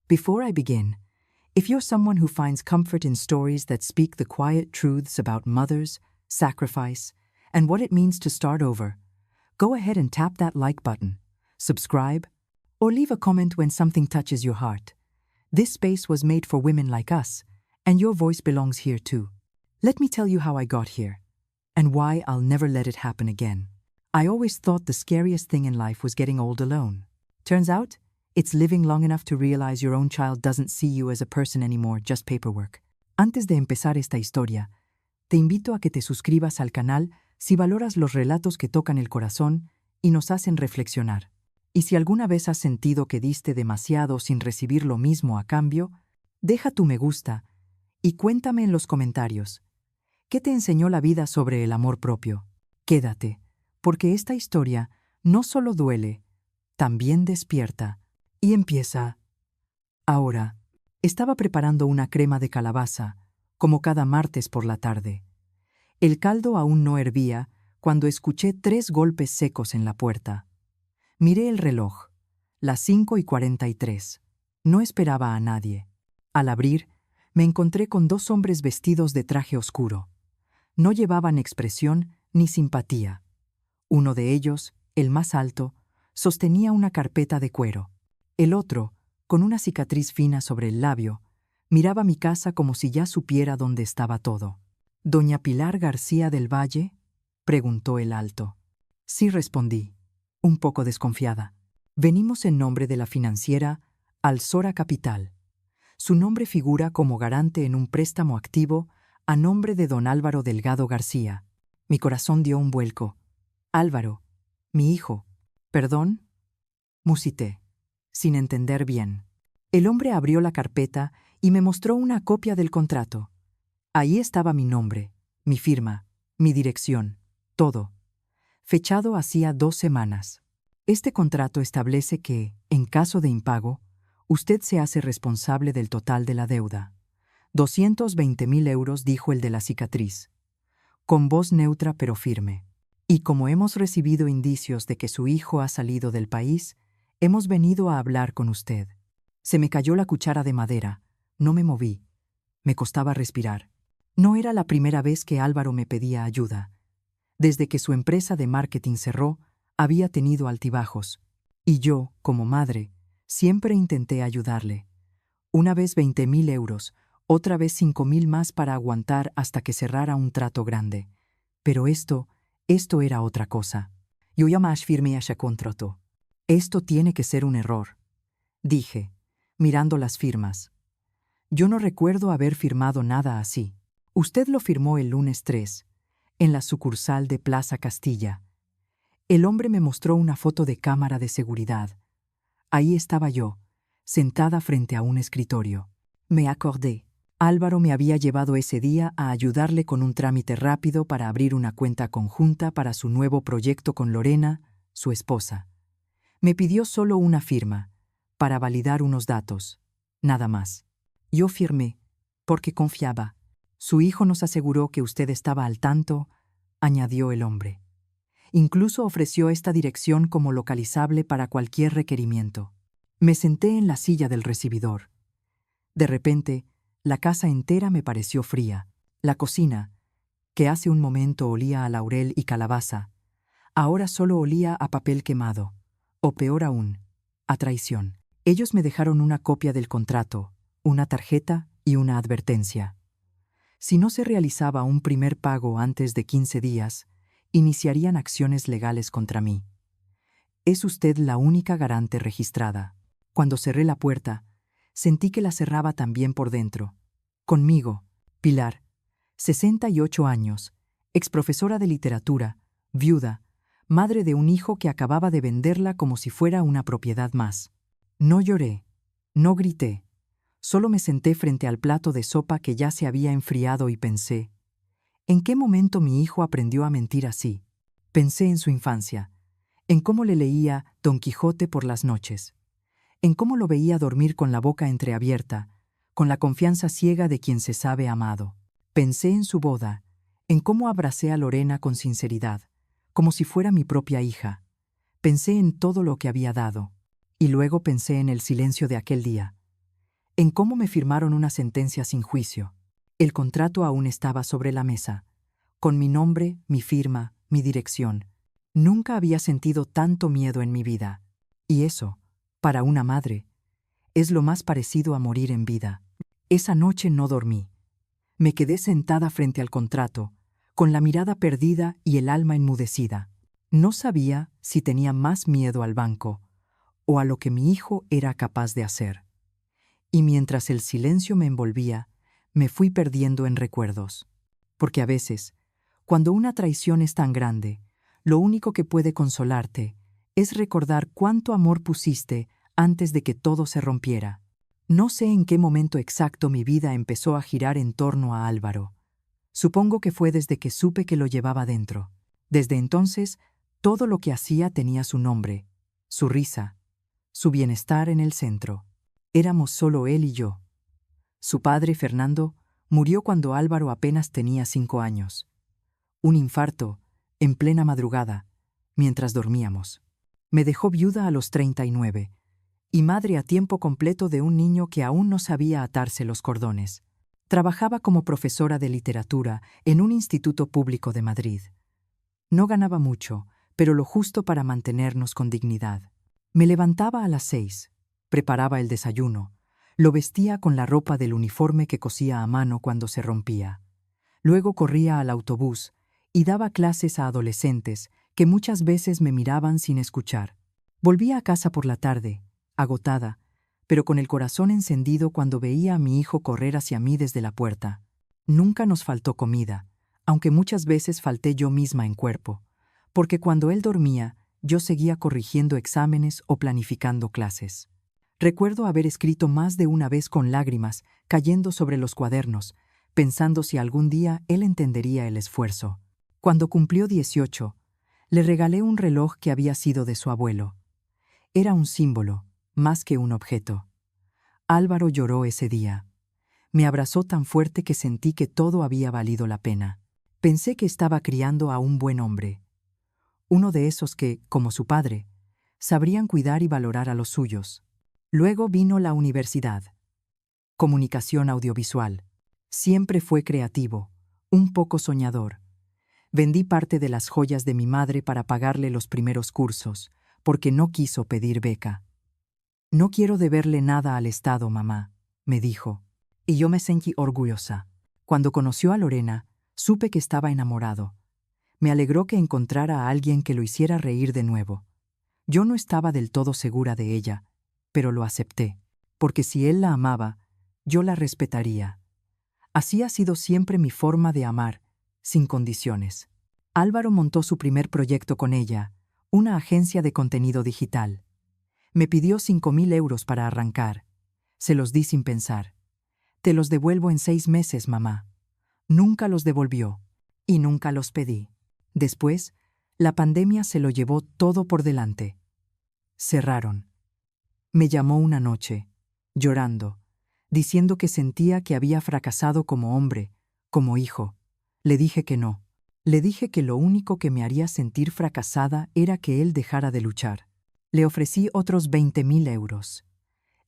Before I begin, if you're someone who finds comfort in stories that speak the quiet truths about mothers, sacrifice, and what it means to start over, go ahead and tap that like button, subscribe, or leave a comment when something touches your heart. This space was made for women like us, and your voice belongs here too. Let me tell you how I got here, and why I'll never let it happen again. I always thought the scariest thing in life was getting old alone. Turns out, it's living long enough to realize your own child doesn't see you as a person anymore, just paperwork. Antes de empezar esta historia, te invito a que te suscribas al canal si valoras los relatos que tocan el corazón y nos hacen reflexionar. Y si alguna vez has sentido que diste demasiado sin recibir lo mismo a cambio, deja tu me gusta y cuéntame en los comentarios. ¿Qué te enseñó la vida sobre el amor propio? Quédate, porque esta historia no solo duele, también despierta. Y empieza. Ahora, estaba preparando una crema de calabaza, como cada martes por la tarde. El caldo aún no hervía cuando escuché 3 golpes secos en la puerta. Miré el reloj, las 5:43. No esperaba a nadie. Al abrir, me encontré con 2 hombres vestidos de traje oscuro. No llevaban expresión ni simpatía. Uno de ellos, el más alto, sostenía una carpeta de cuero. El otro, con una cicatriz fina sobre el labio, miraba mi casa como si ya supiera dónde estaba todo. ¿Doña Pilar García del Valle?, preguntó el alto. Sí, respondí, un poco desconfiada. Venimos en nombre de la financiera Alsora Capital. Su nombre figura como garante en un préstamo activo a nombre de don Álvaro Delgado García. Mi corazón dio un vuelco. Álvaro, mi hijo. ¿Perdón? Musité, sin entender bien. El hombre abrió la carpeta y me mostró una copia del contrato. Ahí estaba mi nombre, mi firma, mi dirección, todo. Fechado hacía 2 semanas. Este contrato establece que, en caso de impago, usted se hace responsable del total de la deuda. 220.000 euros, dijo el de la cicatriz, con voz neutra pero firme. Y como hemos recibido indicios de que su hijo ha salido del país, hemos venido a hablar con usted. Se me cayó la cuchara de madera. No me moví. Me costaba respirar. No era la primera vez que Álvaro me pedía ayuda. Desde que su empresa de marketing cerró, había tenido altibajos. Y yo, como madre, siempre intenté ayudarle. Una vez 20.000 euros, otra vez 5.000 más para aguantar hasta que cerrara un trato grande. Pero esto era otra cosa. Yo ya más firme a ese contrato. Esto tiene que ser un error, dije, mirando las firmas. Yo no recuerdo haber firmado nada así. Usted lo firmó el lunes 3, en la sucursal de Plaza Castilla. El hombre me mostró una foto de cámara de seguridad. Ahí estaba yo, sentada frente a un escritorio. Me acordé. Álvaro me había llevado ese día a ayudarle con un trámite rápido para abrir una cuenta conjunta para su nuevo proyecto con Lorena, su esposa. Me pidió solo una firma, para validar unos datos, nada más. Yo firmé, porque confiaba. Su hijo nos aseguró que usted estaba al tanto, añadió el hombre. Incluso ofreció esta dirección como localizable para cualquier requerimiento. Me senté en la silla del recibidor. De repente, la casa entera me pareció fría. La cocina, que hace un momento olía a laurel y calabaza, ahora solo olía a papel quemado. O peor aún, a traición. Ellos me dejaron una copia del contrato, una tarjeta y una advertencia. Si no se realizaba un primer pago antes de 15 días, iniciarían acciones legales contra mí. Es usted la única garante registrada. Cuando cerré la puerta, sentí que la cerraba también por dentro. Conmigo, Pilar, 68 años, exprofesora de literatura, viuda, madre de un hijo que acababa de venderla como si fuera una propiedad más. No lloré, no grité, solo me senté frente al plato de sopa que ya se había enfriado y pensé, ¿en qué momento mi hijo aprendió a mentir así? Pensé en su infancia, en cómo le leía Don Quijote por las noches, en cómo lo veía dormir con la boca entreabierta, con la confianza ciega de quien se sabe amado. Pensé en su boda, en cómo abracé a Lorena con sinceridad, como si fuera mi propia hija. Pensé en todo lo que había dado, y luego pensé en el silencio de aquel día, en cómo me firmaron una sentencia sin juicio. El contrato aún estaba sobre la mesa, con mi nombre, mi firma, mi dirección. Nunca había sentido tanto miedo en mi vida. Y eso, para una madre, es lo más parecido a morir en vida. Esa noche no dormí. Me quedé sentada frente al contrato, con la mirada perdida y el alma enmudecida. No sabía si tenía más miedo al banco o a lo que mi hijo era capaz de hacer. Y mientras el silencio me envolvía, me fui perdiendo en recuerdos. Porque a veces, cuando una traición es tan grande, lo único que puede consolarte es recordar cuánto amor pusiste antes de que todo se rompiera. No sé en qué momento exacto mi vida empezó a girar en torno a Álvaro. Supongo que fue desde que supe que lo llevaba dentro. Desde entonces, todo lo que hacía tenía su nombre, su risa, su bienestar en el centro. Éramos solo él y yo. Su padre, Fernando, murió cuando Álvaro apenas tenía 5 años. Un infarto, en plena madrugada, mientras dormíamos. Me dejó viuda a los 39 y madre a tiempo completo de un niño que aún no sabía atarse los cordones. Trabajaba como profesora de literatura en un instituto público de Madrid. No ganaba mucho, pero lo justo para mantenernos con dignidad. Me levantaba a las 6, preparaba el desayuno, lo vestía con la ropa del uniforme que cosía a mano cuando se rompía. Luego corría al autobús y daba clases a adolescentes que muchas veces me miraban sin escuchar. Volvía a casa por la tarde, agotada, pero con el corazón encendido cuando veía a mi hijo correr hacia mí desde la puerta. Nunca nos faltó comida, aunque muchas veces falté yo misma en cuerpo, porque cuando él dormía, yo seguía corrigiendo exámenes o planificando clases. Recuerdo haber escrito más de una vez con lágrimas cayendo sobre los cuadernos, pensando si algún día él entendería el esfuerzo. Cuando cumplió 18, le regalé un reloj que había sido de su abuelo. Era un símbolo, más que un objeto. Álvaro lloró ese día. Me abrazó tan fuerte que sentí que todo había valido la pena. Pensé que estaba criando a un buen hombre. Uno de esos que, como su padre, sabrían cuidar y valorar a los suyos. Luego vino la universidad. Comunicación audiovisual. Siempre fue creativo, un poco soñador. Vendí parte de las joyas de mi madre para pagarle los primeros cursos, porque no quiso pedir beca. «No quiero deberle nada al Estado, mamá», me dijo, y yo me sentí orgullosa. Cuando conoció a Lorena, supe que estaba enamorado. Me alegró que encontrara a alguien que lo hiciera reír de nuevo. Yo no estaba del todo segura de ella, pero lo acepté, porque si él la amaba, yo la respetaría. Así ha sido siempre mi forma de amar, sin condiciones. Álvaro montó su primer proyecto con ella, una agencia de contenido digital. Me pidió 5.000 euros para arrancar. Se los di sin pensar. «Te los devuelvo en 6 meses, mamá». Nunca los devolvió, y nunca los pedí. Después, la pandemia se lo llevó todo por delante. Cerraron. Me llamó una noche, llorando, diciendo que sentía que había fracasado como hombre, como hijo. Le dije que no. Le dije que lo único que me haría sentir fracasada era que él dejara de luchar. Le ofrecí otros 20.000 euros.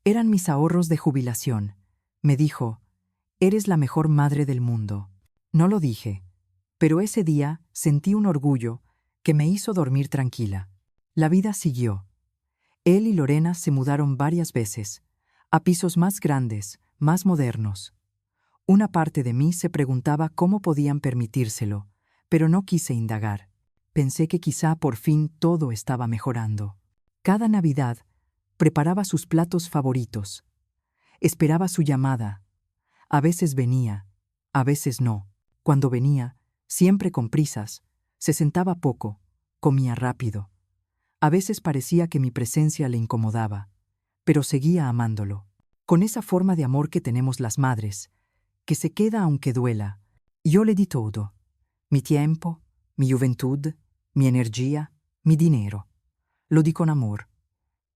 Eran mis ahorros de jubilación. Me dijo, «Eres la mejor madre del mundo». No lo dije, pero ese día sentí un orgullo que me hizo dormir tranquila. La vida siguió. Él y Lorena se mudaron varias veces, a pisos más grandes, más modernos. Una parte de mí se preguntaba cómo podían permitírselo, pero no quise indagar. Pensé que quizá por fin todo estaba mejorando. Cada Navidad preparaba sus platos favoritos. Esperaba su llamada. A veces venía, a veces no. Cuando venía, siempre con prisas, se sentaba poco, comía rápido. A veces parecía que mi presencia le incomodaba, pero seguía amándolo. Con esa forma de amor que tenemos las madres, que se queda aunque duela. Yo le di todo. Mi tiempo, mi juventud, mi energía, mi dinero. Lo di con amor,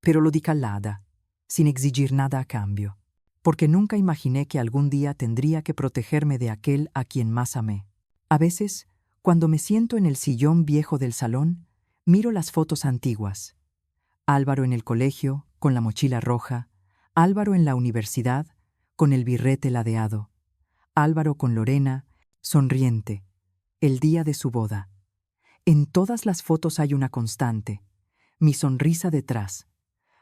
pero lo di callada, sin exigir nada a cambio, porque nunca imaginé que algún día tendría que protegerme de aquel a quien más amé. A veces, cuando me siento en el sillón viejo del salón, miro las fotos antiguas. Álvaro en el colegio, con la mochila roja, Álvaro en la universidad, con el birrete ladeado. Álvaro con Lorena, sonriente. El día de su boda. En todas las fotos hay una constante. Mi sonrisa detrás.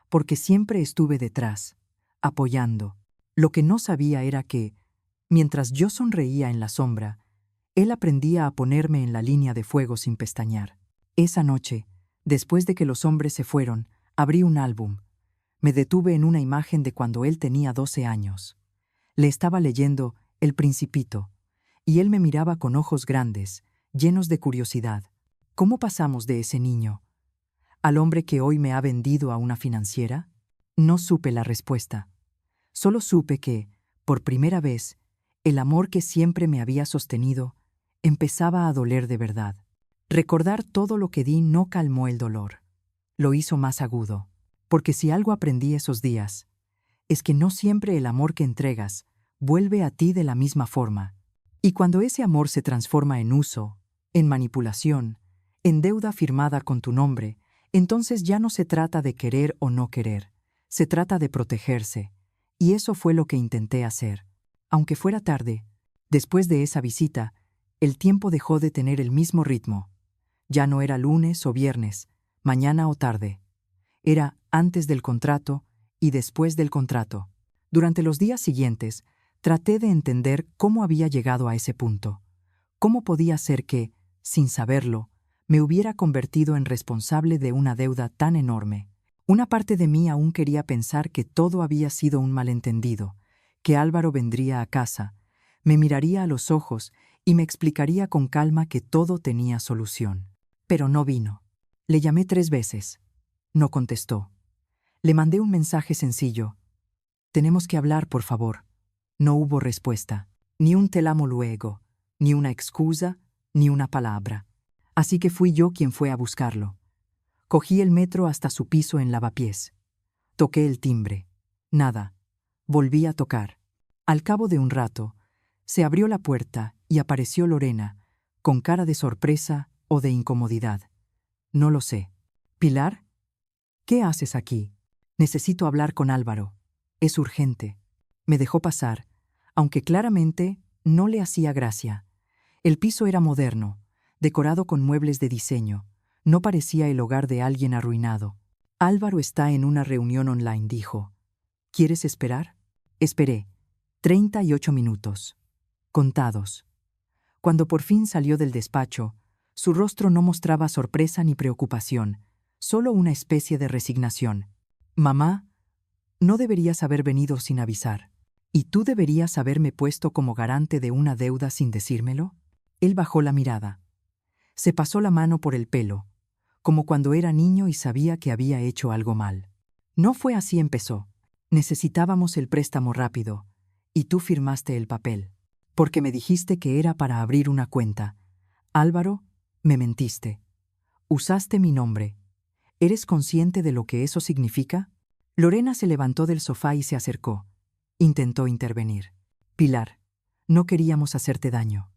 Porque siempre estuve detrás, apoyando. Lo que no sabía era que, mientras yo sonreía en la sombra, él aprendía a ponerme en la línea de fuego sin pestañear. Esa noche, después de que los hombres se fueron, abrí un álbum. Me detuve en una imagen de cuando él tenía 12 años. Le estaba leyendo El Principito, y él me miraba con ojos grandes, llenos de curiosidad. ¿Cómo pasamos de ese niño al hombre que hoy me ha vendido a una financiera? No supe la respuesta. Solo supe que, por primera vez, el amor que siempre me había sostenido empezaba a doler de verdad. Recordar todo lo que di no calmó el dolor. Lo hizo más agudo. Porque si algo aprendí esos días, es que no siempre el amor que entregas vuelve a ti de la misma forma. Y cuando ese amor se transforma en uso, en manipulación, en deuda firmada con tu nombre, entonces ya no se trata de querer o no querer, se trata de protegerse. Y eso fue lo que intenté hacer. Aunque fuera tarde, después de esa visita, el tiempo dejó de tener el mismo ritmo. Ya no era lunes o viernes, mañana o tarde. Era antes del contrato y después del contrato. Durante los días siguientes, traté de entender cómo había llegado a ese punto. ¿Cómo podía ser que, sin saberlo, me hubiera convertido en responsable de una deuda tan enorme? Una parte de mí aún quería pensar que todo había sido un malentendido, que Álvaro vendría a casa, me miraría a los ojos y me explicaría con calma que todo tenía solución. Pero no vino. Le llamé 3 veces. No contestó. Le mandé un mensaje sencillo. Tenemos que hablar, por favor. No hubo respuesta. Ni un te amo luego, ni una excusa, ni una palabra. Así que fui yo quien fue a buscarlo. Cogí el metro hasta su piso en Lavapiés. Toqué el timbre. Nada. Volví a tocar. Al cabo de un rato, se abrió la puerta y apareció Lorena, con cara de sorpresa o de incomodidad. No lo sé. ¿Pilar? ¿Qué haces aquí? Necesito hablar con Álvaro. Es urgente. Me dejó pasar, aunque claramente no le hacía gracia. El piso era moderno, decorado con muebles de diseño. No parecía el hogar de alguien arruinado. Álvaro está en una reunión online, dijo. ¿Quieres esperar? Esperé. 38 minutos. Contados. Cuando por fin salió del despacho, su rostro no mostraba sorpresa ni preocupación, solo una especie de resignación. Mamá, no deberías haber venido sin avisar. ¿Y tú deberías haberme puesto como garante de una deuda sin decírmelo? Él bajó la mirada. Se pasó la mano por el pelo, como cuando era niño y sabía que había hecho algo mal. No fue así, empezó. Necesitábamos el préstamo rápido, y tú firmaste el papel. Porque me dijiste que era para abrir una cuenta. Álvaro, me mentiste. Usaste mi nombre. ¿Eres consciente de lo que eso significa? Lorena se levantó del sofá y se acercó. Intentó intervenir. Pilar, no queríamos hacerte daño.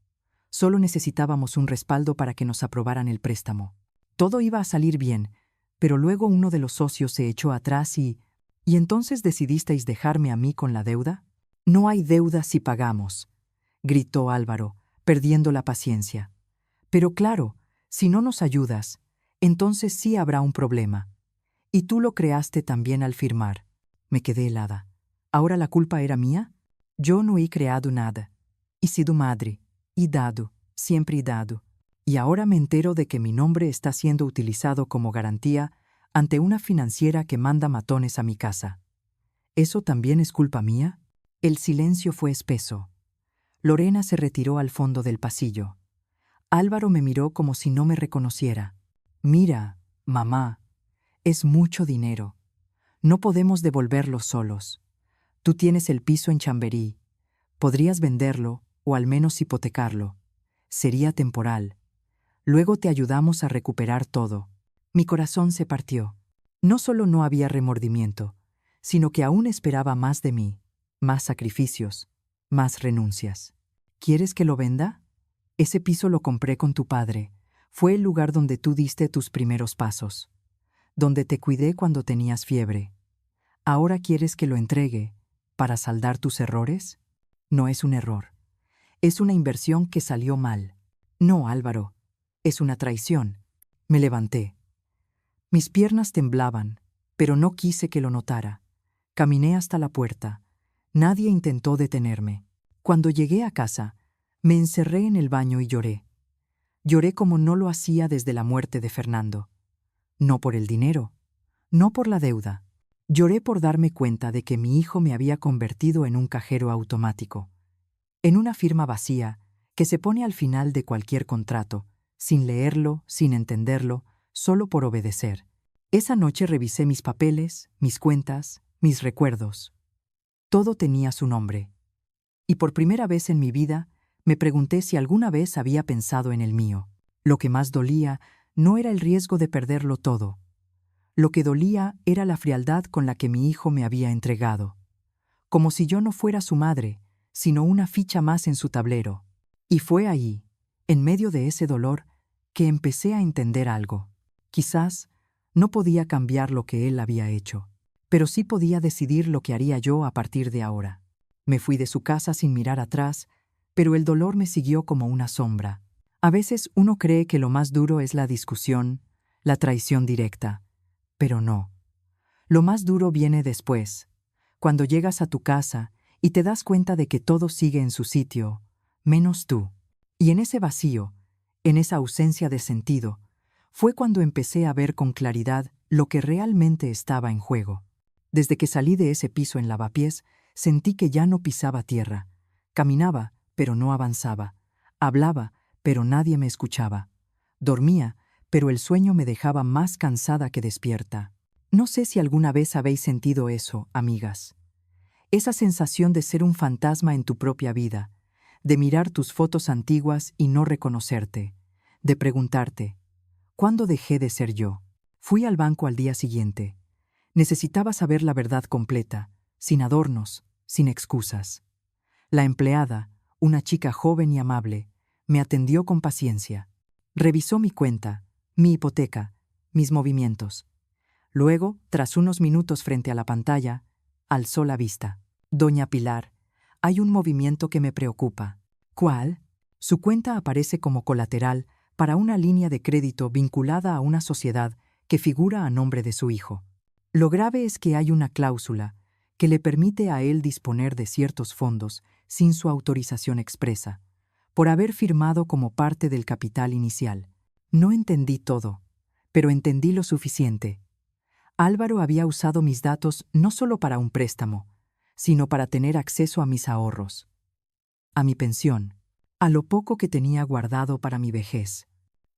Solo necesitábamos un respaldo para que nos aprobaran el préstamo. Todo iba a salir bien, pero luego uno de los socios se echó atrás y... ¿Y entonces decidisteis dejarme a mí con la deuda? No hay deuda si pagamos, gritó Álvaro, perdiendo la paciencia. Pero claro, si no nos ayudas, entonces sí habrá un problema. Y tú lo creaste también al firmar. Me quedé helada. ¿Ahora la culpa era mía? Yo no he creado nada. He sido madre. He dado, siempre he dado. Y ahora me entero de que mi nombre está siendo utilizado como garantía ante una financiera que manda matones a mi casa. ¿Eso también es culpa mía? El silencio fue espeso. Lorena se retiró al fondo del pasillo. Álvaro me miró como si no me reconociera. Mira, mamá, es mucho dinero. No podemos devolverlo solos. Tú tienes el piso en Chamberí. Podrías venderlo o al menos hipotecarlo. Sería temporal. Luego te ayudamos a recuperar todo. Mi corazón se partió. No solo no había remordimiento, sino que aún esperaba más de mí, más sacrificios, más renuncias. ¿Quieres que lo venda? Ese piso lo compré con tu padre. Fue el lugar donde tú diste tus primeros pasos, donde te cuidé cuando tenías fiebre. Ahora quieres que lo entregue. para saldar tus errores? No es un error. Es una inversión que salió mal. No, Álvaro. Es una traición. Me levanté. Mis piernas temblaban, pero no quise que lo notara. Caminé hasta la puerta. Nadie intentó detenerme. Cuando llegué a casa, me encerré en el baño y lloré. Lloré como no lo hacía desde la muerte de Fernando. No por el dinero, no por la deuda. Lloré por darme cuenta de que mi hijo me había convertido en un cajero automático, en una firma vacía que se pone al final de cualquier contrato, sin leerlo, sin entenderlo, solo por obedecer. Esa noche revisé mis papeles, mis cuentas, mis recuerdos. Todo tenía su nombre. Y por primera vez en mi vida, me pregunté si alguna vez había pensado en el mío. Lo que más dolía no era el riesgo de perderlo todo. Lo que dolía era la frialdad con la que mi hijo me había entregado. Como si yo no fuera su madre, sino una ficha más en su tablero. Y fue ahí, en medio de ese dolor, que empecé a entender algo. Quizás no podía cambiar lo que él había hecho, pero sí podía decidir lo que haría yo a partir de ahora. Me fui de su casa sin mirar atrás, pero el dolor me siguió como una sombra. A veces uno cree que lo más duro es la discusión, la traición directa, pero no. Lo más duro viene después, cuando llegas a tu casa y te das cuenta de que todo sigue en su sitio, menos tú. Y en ese vacío, en esa ausencia de sentido, fue cuando empecé a ver con claridad lo que realmente estaba en juego. Desde que salí de ese piso en Lavapiés, sentí que ya no pisaba tierra. Caminaba, pero no avanzaba. Hablaba, pero nadie me escuchaba. Dormía, pero el sueño me dejaba más cansada que despierta. No sé si alguna vez habéis sentido eso, amigas. Esa sensación de ser un fantasma en tu propia vida, de mirar tus fotos antiguas y no reconocerte, de preguntarte, ¿cuándo dejé de ser yo? Fui al banco al día siguiente. Necesitaba saber la verdad completa, sin adornos, sin excusas. La empleada, una chica joven y amable, me atendió con paciencia. Revisó mi cuenta, mi hipoteca, mis movimientos. Luego, tras unos minutos frente a la pantalla, alzó la vista. Doña Pilar, hay un movimiento que me preocupa. ¿Cuál? Su cuenta aparece como colateral para una línea de crédito vinculada a una sociedad que figura a nombre de su hijo. Lo grave es que hay una cláusula que le permite a él disponer de ciertos fondos sin su autorización expresa, por haber firmado como parte del capital inicial. No entendí todo, pero entendí lo suficiente. Álvaro había usado mis datos no solo para un préstamo, sino para tener acceso a mis ahorros, a mi pensión, a lo poco que tenía guardado para mi vejez.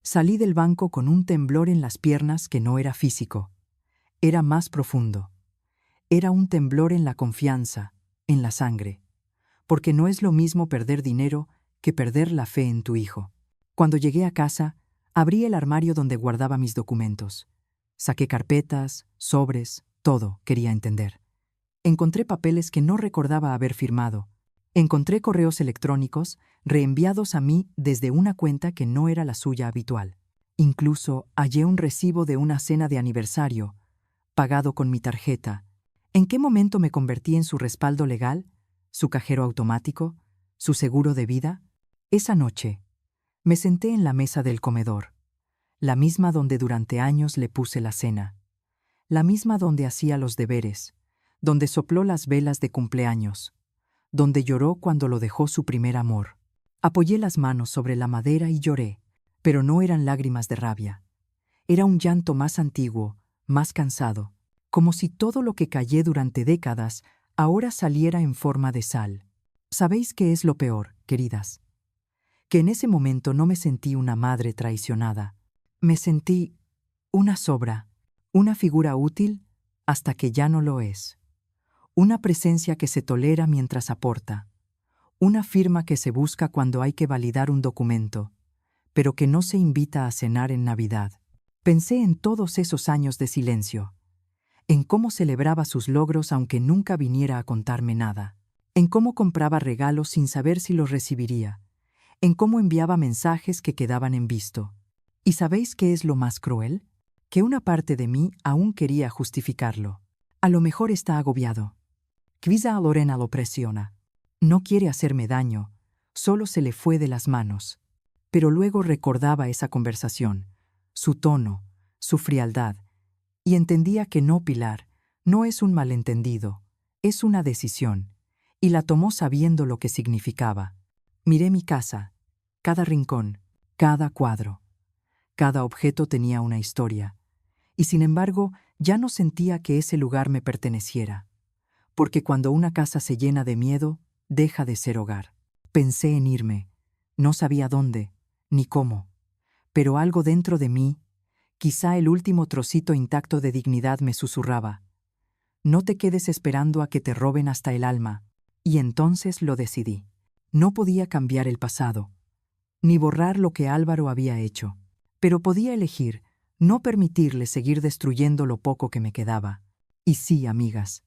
Salí del banco con un temblor en las piernas que no era físico, era más profundo. Era un temblor en la confianza, en la sangre, porque no es lo mismo perder dinero que perder la fe en tu hijo. Cuando llegué a casa, abrí el armario donde guardaba mis documentos. Saqué carpetas, sobres, todo quería entender. Encontré papeles que no recordaba haber firmado. Encontré correos electrónicos reenviados a mí desde una cuenta que no era la suya habitual. Incluso hallé un recibo de una cena de aniversario, pagado con mi tarjeta. ¿En qué momento me convertí en su respaldo legal? ¿Su cajero automático? ¿Su seguro de vida? Esa noche, me senté en la mesa del comedor, la misma donde durante años le puse la cena, la misma donde hacía los deberes, donde sopló las velas de cumpleaños, donde lloró cuando lo dejó su primer amor. Apoyé las manos sobre la madera y lloré, pero no eran lágrimas de rabia. Era un llanto más antiguo, más cansado, como si todo lo que callé durante décadas ahora saliera en forma de sal. ¿Sabéis qué es lo peor, queridas? Que en ese momento no me sentí una madre traicionada. Me sentí una sobra, una figura útil hasta que ya no lo es. Una presencia que se tolera mientras aporta. Una firma que se busca cuando hay que validar un documento, pero que no se invita a cenar en Navidad. Pensé en todos esos años de silencio, en cómo celebraba sus logros aunque nunca viniera a contarme nada, en cómo compraba regalos sin saber si los recibiría, en cómo enviaba mensajes que quedaban en visto. ¿Y sabéis qué es lo más cruel? Que una parte de mí aún quería justificarlo. A lo mejor está agobiado. Quizá Lorena lo presiona. No quiere hacerme daño, solo se le fue de las manos. Pero luego recordaba esa conversación, su tono, su frialdad, y entendía que no, Pilar, no es un malentendido, es una decisión, y la tomó sabiendo lo que significaba. Miré mi casa, cada rincón, cada cuadro. Cada objeto tenía una historia, y sin embargo ya no sentía que ese lugar me perteneciera, porque cuando una casa se llena de miedo, deja de ser hogar. Pensé en irme, no sabía dónde, ni cómo, pero algo dentro de mí, quizá el último trocito intacto de dignidad me susurraba: no te quedes esperando a que te roben hasta el alma, y entonces lo decidí. No podía cambiar el pasado, ni borrar lo que Álvaro había hecho, pero podía elegir no permitirle seguir destruyendo lo poco que me quedaba. Y sí, amigas,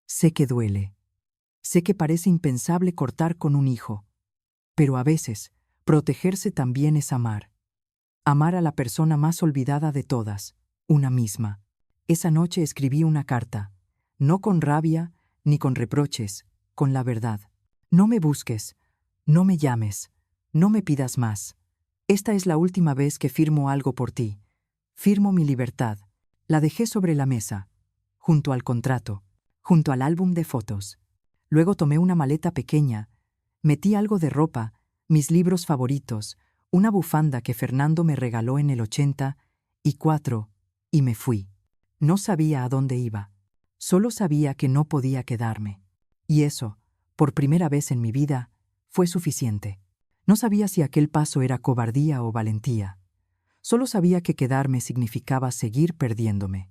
sé que duele, sé que parece impensable cortar con un hijo, pero a veces protegerse también es amar. Amar a la persona más olvidada de todas, una misma. Esa noche escribí una carta, no con rabia ni con reproches, con la verdad. No me busques, no me llames, no me pidas más. Esta es la última vez que firmo algo por ti. Firmo mi libertad. La dejé sobre la mesa, junto al contrato, junto al álbum de fotos. Luego tomé una maleta pequeña, metí algo de ropa, mis libros favoritos, una bufanda que Fernando me regaló en el 84, y me fui. No sabía a dónde iba. Solo sabía que no podía quedarme. Y eso, por primera vez en mi vida, fue suficiente. No sabía si aquel paso era cobardía o valentía. Solo sabía que quedarme significaba seguir perdiéndome.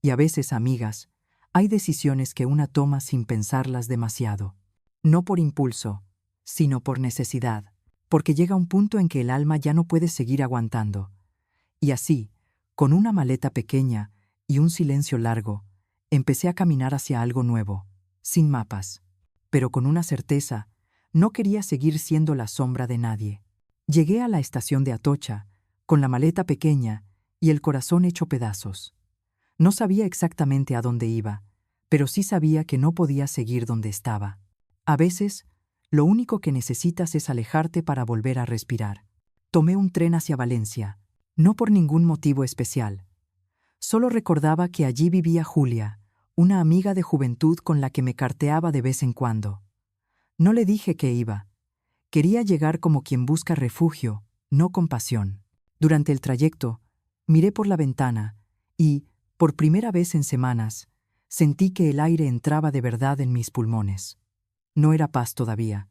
Y a veces, amigas, hay decisiones que una toma sin pensarlas demasiado. No por impulso, sino por necesidad. Porque llega un punto en que el alma ya no puede seguir aguantando. Y así, con una maleta pequeña y un silencio largo, empecé a caminar hacia algo nuevo, sin mapas, pero con una certeza: no quería seguir siendo la sombra de nadie. Llegué a la estación de Atocha, con la maleta pequeña y el corazón hecho pedazos. No sabía exactamente a dónde iba, pero sí sabía que no podía seguir donde estaba. A veces, lo único que necesitas es alejarte para volver a respirar. Tomé un tren hacia Valencia, no por ningún motivo especial. Solo recordaba que allí vivía Julia, una amiga de juventud con la que me carteaba de vez en cuando. No le dije que iba. Quería llegar como quien busca refugio, no compasión. Durante el trayecto, miré por la ventana y, por primera vez en semanas, sentí que el aire entraba de verdad en mis pulmones. No era paz todavía,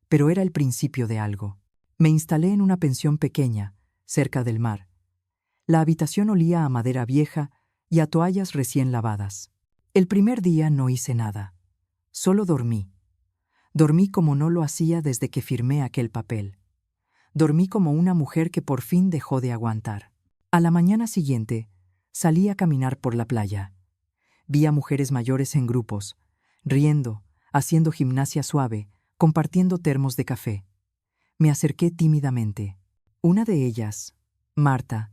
pero era el principio de algo. Me instalé en una pensión pequeña, cerca del mar. La habitación olía a madera vieja y a toallas recién lavadas. El primer día no hice nada. Solo dormí. Dormí como no lo hacía desde que firmé aquel papel. Dormí como una mujer que por fin dejó de aguantar. A la mañana siguiente, salí a caminar por la playa. Vi a mujeres mayores en grupos, riendo, haciendo gimnasia suave, compartiendo termos de café. Me acerqué tímidamente. Una de ellas, Marta,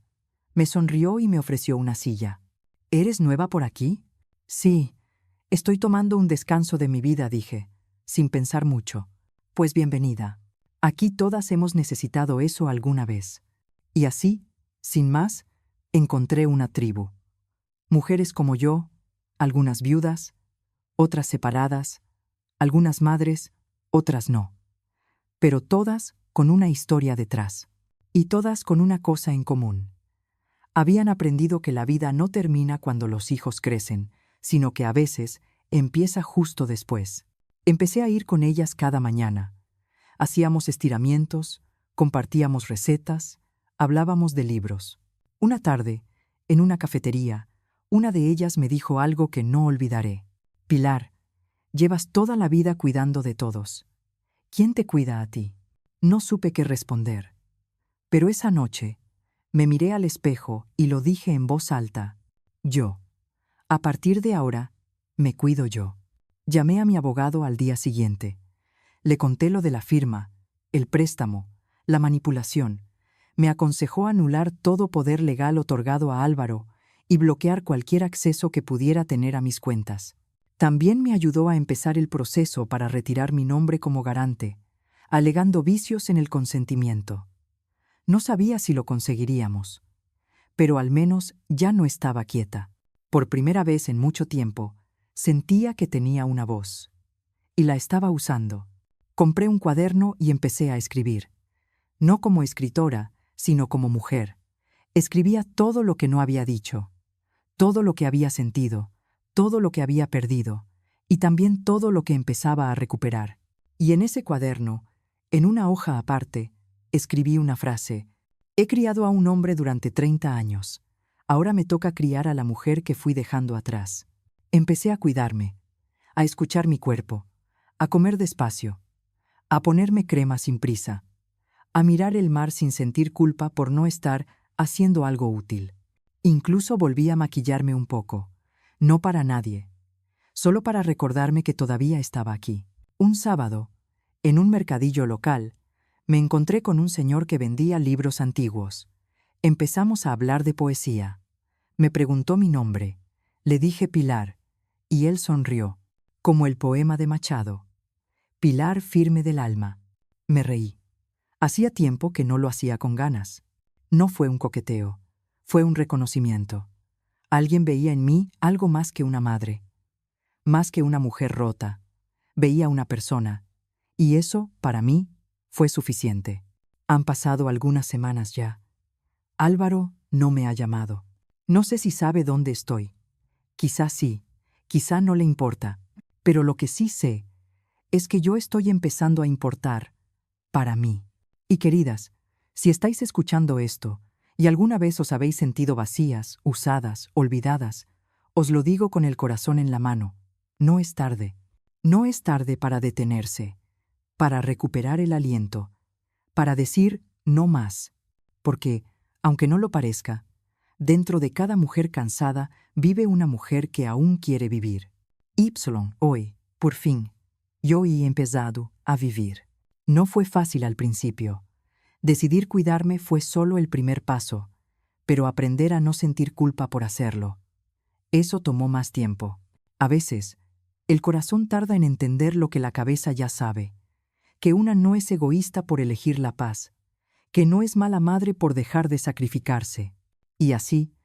me sonrió y me ofreció una silla. ¿Eres nueva por aquí? Sí, estoy tomando un descanso de mi vida, dije, sin pensar mucho. Pues bienvenida. Aquí todas hemos necesitado eso alguna vez. Y así, sin más, encontré una tribu. Mujeres como yo, algunas viudas, otras separadas, algunas madres, otras no. Pero todas con una historia detrás. Y todas con una cosa en común. Habían aprendido que la vida no termina cuando los hijos crecen, sino que a veces empieza justo después. Empecé a ir con ellas cada mañana. Hacíamos estiramientos, compartíamos recetas, hablábamos de libros. Una tarde, en una cafetería, una de ellas me dijo algo que no olvidaré. Pilar, llevas toda la vida cuidando de todos. ¿Quién te cuida a ti? No supe qué responder. Pero esa noche, me miré al espejo y lo dije en voz alta. Yo. A partir de ahora, me cuido yo. Llamé a mi abogado al día siguiente. Le conté lo de la firma, el préstamo, la manipulación. Me aconsejó anular todo poder legal otorgado a Álvaro y bloquear cualquier acceso que pudiera tener a mis cuentas. También me ayudó a empezar el proceso para retirar mi nombre como garante, alegando vicios en el consentimiento. No sabía si lo conseguiríamos, pero al menos ya no estaba quieta. Por primera vez en mucho tiempo, sentía que tenía una voz. Y la estaba usando. Compré un cuaderno y empecé a escribir. No como escritora, sino como mujer. Escribía todo lo que no había dicho, todo lo que había sentido, todo lo que había perdido, y también todo lo que empezaba a recuperar. Y en ese cuaderno, en una hoja aparte, escribí una frase: he criado a un hombre durante 30 años. Ahora me toca criar a la mujer que fui dejando atrás. Empecé a cuidarme, a escuchar mi cuerpo, a comer despacio, a ponerme crema sin prisa, a mirar el mar sin sentir culpa por no estar haciendo algo útil. Incluso volví a maquillarme un poco, no para nadie, solo para recordarme que todavía estaba aquí. Un sábado, en un mercadillo local, me encontré con un señor que vendía libros antiguos. Empezamos a hablar de poesía. Me preguntó mi nombre. Le dije Pilar, y él sonrió, como el poema de Machado. Pilar firme del alma. Me reí. Hacía tiempo que no lo hacía con ganas. No fue un coqueteo, fue un reconocimiento. Alguien veía en mí algo más que una madre, más que una mujer rota. Veía una persona, y eso, para mí, fue suficiente. Han pasado algunas semanas ya. Álvaro no me ha llamado. No sé si sabe dónde estoy. Quizá sí, quizá no le importa, pero lo que sí sé es que yo estoy empezando a importar para mí. Y queridas, si estáis escuchando esto, y alguna vez os habéis sentido vacías, usadas, olvidadas, os lo digo con el corazón en la mano, no es tarde. No es tarde para detenerse, para recuperar el aliento, para decir no más, porque, aunque no lo parezca, dentro de cada mujer cansada vive una mujer que aún quiere vivir. Hoy, por fin, yo he empezado a vivir. No fue fácil al principio. Decidir cuidarme fue solo el primer paso, pero aprender a no sentir culpa por hacerlo. Eso tomó más tiempo. A veces, el corazón tarda en entender lo que la cabeza ya sabe, que una no es egoísta por elegir la paz, que no es mala madre por dejar de sacrificarse. Y así,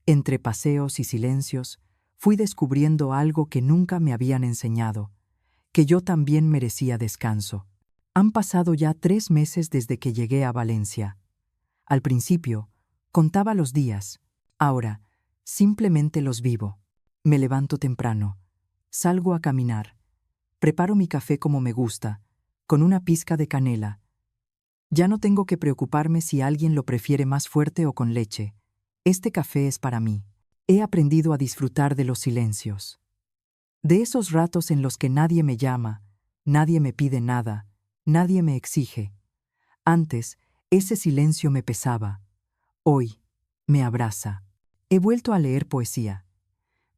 entre paseos y silencios, fui descubriendo algo que nunca me habían enseñado, que yo también merecía descanso. Han pasado ya 3 meses desde que llegué a Valencia. Al principio, contaba los días. Ahora, simplemente los vivo. Me levanto temprano, salgo a caminar, preparo mi café como me gusta, con una pizca de canela. Ya no tengo que preocuparme si alguien lo prefiere más fuerte o con leche. Este café es para mí. He aprendido a disfrutar de los silencios. De esos ratos en los que nadie me llama, nadie me pide nada, nadie me exige. Antes, ese silencio me pesaba. Hoy, me abraza. He vuelto a leer poesía.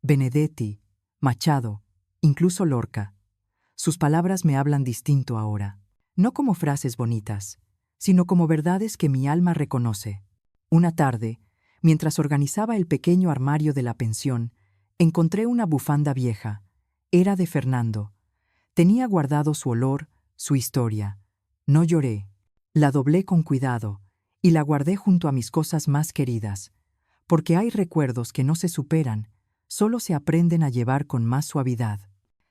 Benedetti, Machado, incluso Lorca. Sus palabras me hablan distinto ahora. No como frases bonitas, sino como verdades que mi alma reconoce. Una tarde, mientras organizaba el pequeño armario de la pensión, encontré una bufanda vieja. Era de Fernando. Tenía guardado su olor, su historia. No lloré. La doblé con cuidado y la guardé junto a mis cosas más queridas, porque hay recuerdos que no se superan, solo se aprenden a llevar con más suavidad.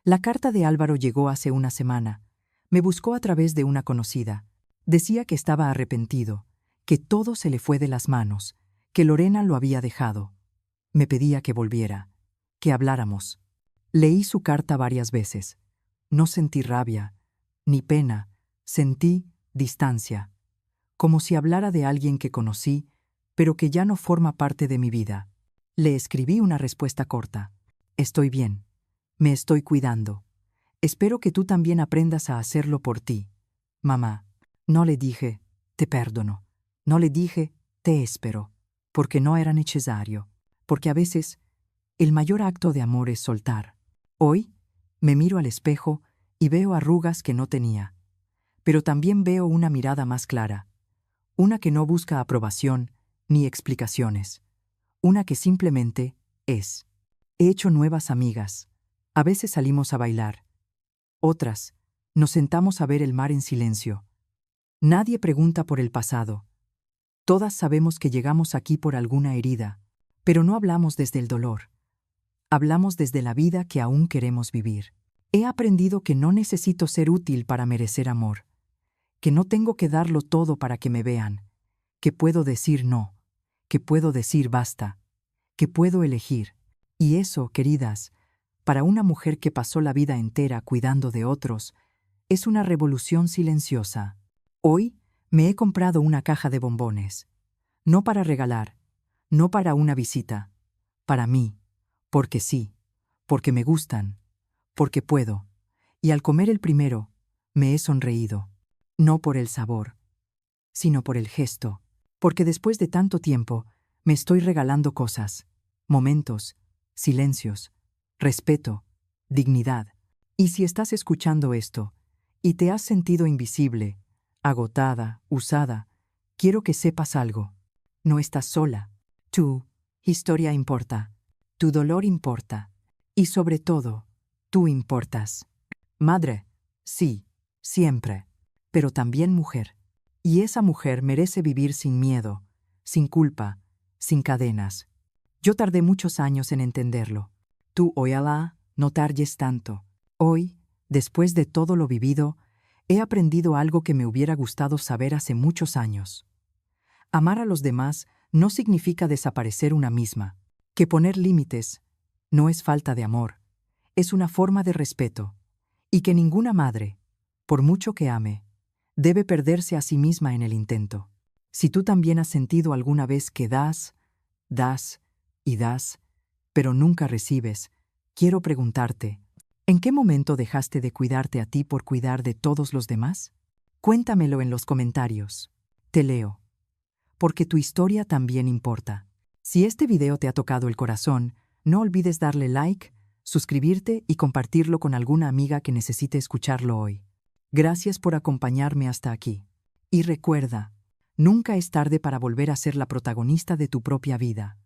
La carta de Álvaro llegó hace una semana. Me buscó a través de una conocida. Decía que estaba arrepentido, que todo se le fue de las manos, que Lorena lo había dejado. Me pedía que volviera, que habláramos. Leí su carta varias veces. No sentí rabia, ni pena, sentí distancia, como si hablara de alguien que conocí, pero que ya no forma parte de mi vida. Le escribí una respuesta corta. Estoy bien. Me estoy cuidando. Espero que tú también aprendas a hacerlo por ti. Mamá. No le dije, te perdono. No le dije, te espero, porque no era necesario. Porque a veces, el mayor acto de amor es soltar. Hoy, me miro al espejo y veo arrugas que no tenía. Pero también veo una mirada más clara. Una que no busca aprobación ni explicaciones. Una que simplemente es. He hecho nuevas amigas. A veces salimos a bailar. Otras, nos sentamos a ver el mar en silencio. Nadie pregunta por el pasado. Todas sabemos que llegamos aquí por alguna herida, pero no hablamos desde el dolor. Hablamos desde la vida que aún queremos vivir. He aprendido que no necesito ser útil para merecer amor, que no tengo que darlo todo para que me vean, que puedo decir no, que puedo decir basta, que puedo elegir. Y eso, queridas, para una mujer que pasó la vida entera cuidando de otros, es una revolución silenciosa. Hoy me he comprado una caja de bombones. No para regalar, no para una visita, para mí, porque sí, porque me gustan, porque puedo. Y al comer el primero, me he sonreído, no por el sabor, sino por el gesto, porque después de tanto tiempo me estoy regalando cosas, momentos, silencios, respeto, dignidad. Y si estás escuchando esto y te has sentido invisible, agotada, usada, quiero que sepas algo. No estás sola. Tu historia importa. Tu dolor importa. Y sobre todo, tú importas. Madre, sí, siempre. Pero también mujer. Y esa mujer merece vivir sin miedo, sin culpa, sin cadenas. Yo tardé muchos años en entenderlo. Tú, ojalá, no tardes tanto. Hoy, después de todo lo vivido, he aprendido algo que me hubiera gustado saber hace muchos años. Amar a los demás no significa desaparecer una misma. Que poner límites no es falta de amor, es una forma de respeto. Y que ninguna madre, por mucho que ame, debe perderse a sí misma en el intento. Si tú también has sentido alguna vez que das, das y das, pero nunca recibes, quiero preguntarte, ¿en qué momento dejaste de cuidarte a ti por cuidar de todos los demás? Cuéntamelo en los comentarios. Te leo. Porque tu historia también importa. Si este video te ha tocado el corazón, no olvides darle like, suscribirte y compartirlo con alguna amiga que necesite escucharlo hoy. Gracias por acompañarme hasta aquí. Y recuerda, nunca es tarde para volver a ser la protagonista de tu propia vida.